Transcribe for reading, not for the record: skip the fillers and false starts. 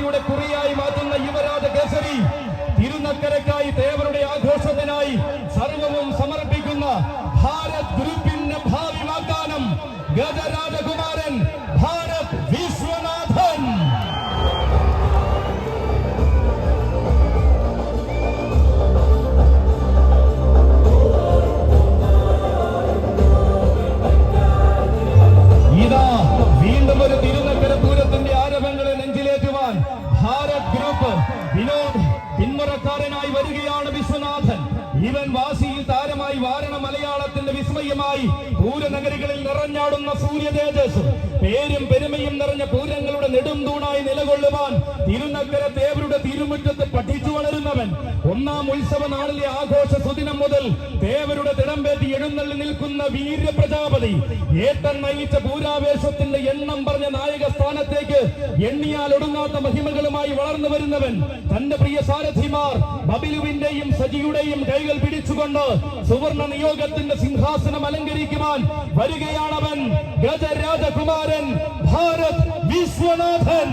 ഭാവിയുടെ കുറിയായി മാറ്റുന്ന യുവരാജ കേസരി തിരുനക്കരക്കായി തേവരുടെ ആഘോഷത്തിനായി സർവവും സമർപ്പിക്കുന്ന ഭാരത് ഗ്രൂപ്പിന്റെ ഭാവി വാഗ്ദാനം ഗജരാജകുമാരൻ ഭാരത് വിശ്വനാഥൻ. ഇതാ വീണ്ടും ഒരു തിരുനക്കര പൂരത്തിന്റെ ആരവങ്ങളെ നെഞ്ചിലേറ്റുവാൻ ഭാരത് ഗ്രൂപ്പ് വിനോദ് പിന്മുറക്കാരനായി വരികയാണ്. വിശ്വനാഥൻ ഇവൻ വാശിയിൽ താരമായി വാരണ മലയാളത്തിന്റെ വിസ്മയമായി പൂരനഗരികളിൽ നിറഞ്ഞാടുന്ന സൂര്യ തേജസ് പേരും പെരുമയും നിറഞ്ഞ പൂരങ്ങളുടെ നെടും തൂണായി നിലകൊള്ളുവാൻ തിരുനക്കര തേവരുടെ തിരുമുറ്റത്ത് പഠിച്ചു വളരുന്നവൻ. ഒന്നാം ഉത്സവ നാളിലെ ആഘോഷ സുദിനം മുതൽ തേവരുടെ തിടമ്പേറ്റി എഴുന്നള്ളി നിൽക്കുന്ന വീര്യ പ്രജാപതി ഏട്ടൻ നയിച്ച പൂരാവേശത്തിന്റെ എണ്ണം പറഞ്ഞ നായക സ്ഥാനത്തേക്ക് എണ്ണിയാൽ ഒടുങ്ങാത്ത മഹിമകളുമായി വളർന്നു വരുന്നവൻ. തന്റെ പ്രിയ സാരഥിമാർ ബബിലുവിന്റെയും സജിയുടെയും കൈകൾ പിടിച്ചുകൊണ്ട് സുവർണ നിയോഗത്തിന്റെ സിംഹാസനം അലങ്കരിക്കുവാൻ വരികയാണവൻ ഗജരാജകുമാരൻ ഭാരത് വിശ്വനാഥൻ.